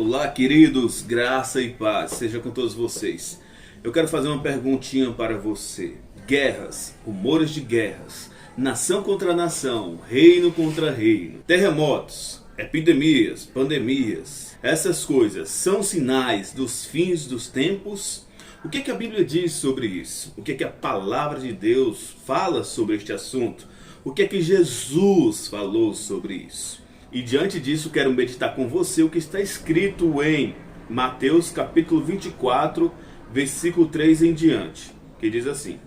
Olá, queridos, graça e paz seja com todos vocês. Eu quero fazer uma perguntinha para você. Guerras, rumores de guerras, nação contra nação, reino contra reino, terremotos, epidemias, pandemias, essas coisas são sinais dos fins dos tempos? O que a Bíblia diz sobre isso? O que a palavra de Deus fala sobre este assunto? O que Jesus falou sobre isso? E diante disso quero meditar com você o que está escrito em Mateus capítulo 24, versículo 3 em diante, que diz assim: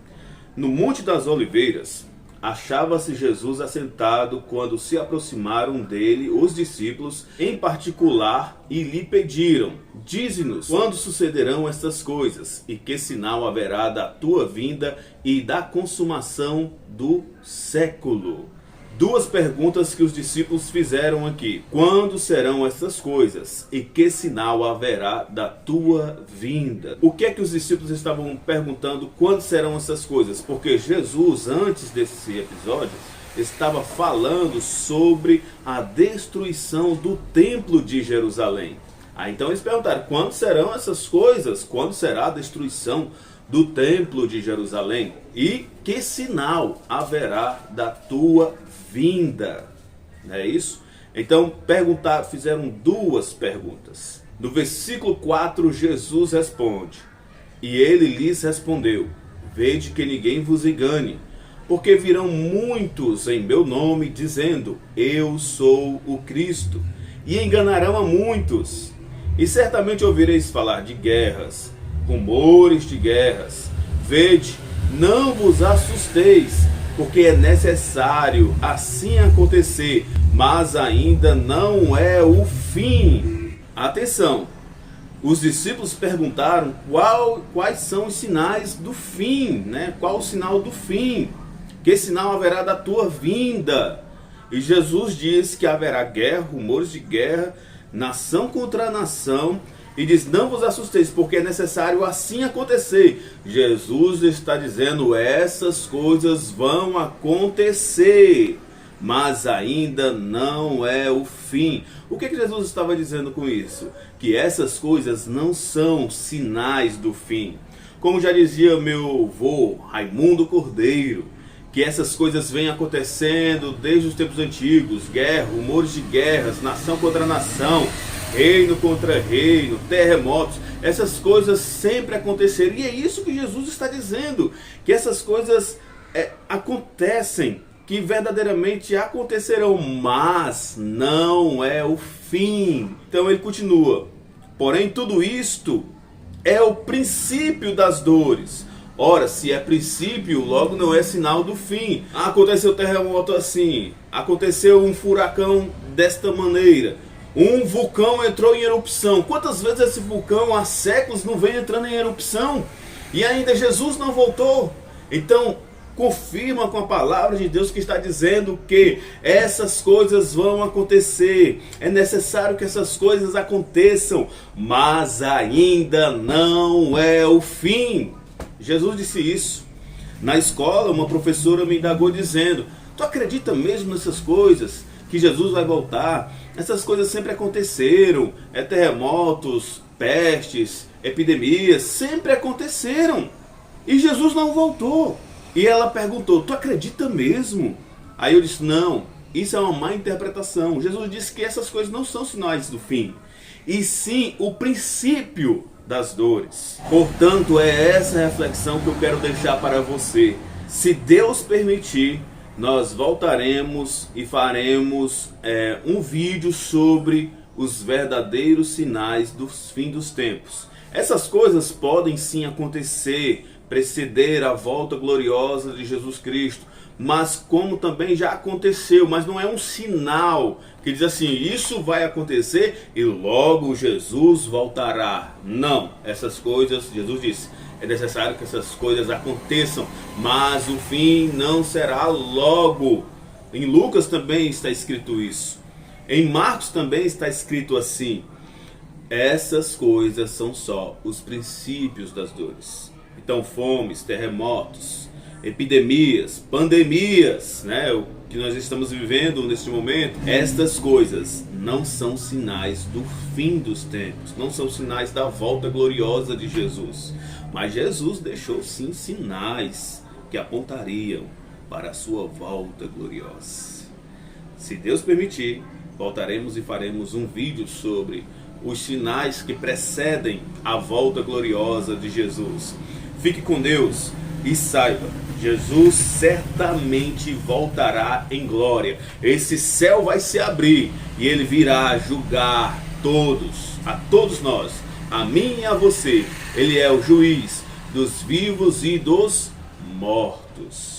No Monte das Oliveiras achava-se Jesus assentado quando se aproximaram dele os discípulos em particular e lhe pediram: Dize-nos quando sucederão estas coisas e que sinal haverá da tua vinda e da consumação do século. Duas perguntas que os discípulos fizeram aqui. Quando serão essas coisas? E que sinal haverá da tua vinda? O que é que os discípulos estavam perguntando? Quando serão essas coisas? Porque Jesus, antes desse episódio, estava falando sobre a destruição do templo de Jerusalém. Então eles perguntaram, quando serão essas coisas? Quando será a destruição do templo de Jerusalém? E que sinal haverá da tua vinda? Não é isso? Então fizeram duas perguntas. No versículo 4, Jesus responde: E ele lhes respondeu: Vede que ninguém vos engane, porque virão muitos em meu nome, dizendo: Eu sou o Cristo, e enganarão a muitos. E certamente ouvireis falar de guerras, rumores de guerras. Vede, não vos assusteis, porque é necessário assim acontecer, mas ainda não é o fim. Atenção, os discípulos perguntaram quais são os sinais do fim, né? Qual o sinal do fim? Que sinal haverá da tua vinda? E Jesus diz que haverá guerra, rumores de guerra, nação contra nação, e diz: não vos assusteis, porque é necessário assim acontecer. Jesus está dizendo, essas coisas vão acontecer, mas ainda não é o fim. O que Jesus estava dizendo com isso? Que essas coisas não são sinais do fim. Como já dizia meu avô, Raimundo Cordeiro, que essas coisas vêm acontecendo desde os tempos antigos. Guerra, rumores de guerras, nação contra nação, reino contra reino, terremotos. Essas coisas sempre aconteceram. E é isso que Jesus está dizendo. Que essas coisas acontecem, que verdadeiramente acontecerão, mas não é o fim. Então ele continua: porém tudo isto é o princípio das dores. Ora, se é princípio, logo não é sinal do fim. Aconteceu terremoto assim, aconteceu um furacão desta maneira, um vulcão entrou em erupção. Quantas vezes esse vulcão há séculos não vem entrando em erupção? E ainda Jesus não voltou. Então confirma com a palavra de Deus que está dizendo que essas coisas vão acontecer. É necessário que essas coisas aconteçam, mas ainda não é o fim. Jesus disse isso. Na escola, uma professora me indagou dizendo: tu acredita mesmo nessas coisas? Que Jesus vai voltar? Essas coisas sempre aconteceram. Terremotos, pestes, epidemias, sempre aconteceram. E Jesus não voltou. E ela perguntou: tu acredita mesmo? Aí eu disse: não, isso é uma má interpretação. Jesus disse que essas coisas não são sinais do fim, e sim o princípio das dores. Portanto, é essa reflexão que eu quero deixar para você. Se Deus permitir, nós voltaremos e faremos um vídeo sobre os verdadeiros sinais do fim dos tempos. Essas coisas podem sim acontecer, preceder a volta gloriosa de Jesus Cristo, mas como também já aconteceu, mas não é um sinal que diz assim, isso vai acontecer e logo Jesus voltará. Não, essas coisas, Jesus disse, é necessário que essas coisas aconteçam, mas o fim não será logo. Em Lucas também está escrito isso. Em Marcos também está escrito assim: essas coisas são só os princípios das dores. Então fomes, terremotos, epidemias, pandemias, né? O que nós estamos vivendo neste momento, estas coisas não são sinais do fim dos tempos, não são sinais da volta gloriosa de Jesus. Mas Jesus deixou sim sinais que apontariam para a sua volta gloriosa. Se Deus permitir, voltaremos e faremos um vídeo sobre os sinais que precedem a volta gloriosa de Jesus. Fique com Deus e saiba, Jesus certamente voltará em glória. Esse céu vai se abrir e ele virá julgar a todos nós, a mim e a você. Ele é o juiz dos vivos e dos mortos.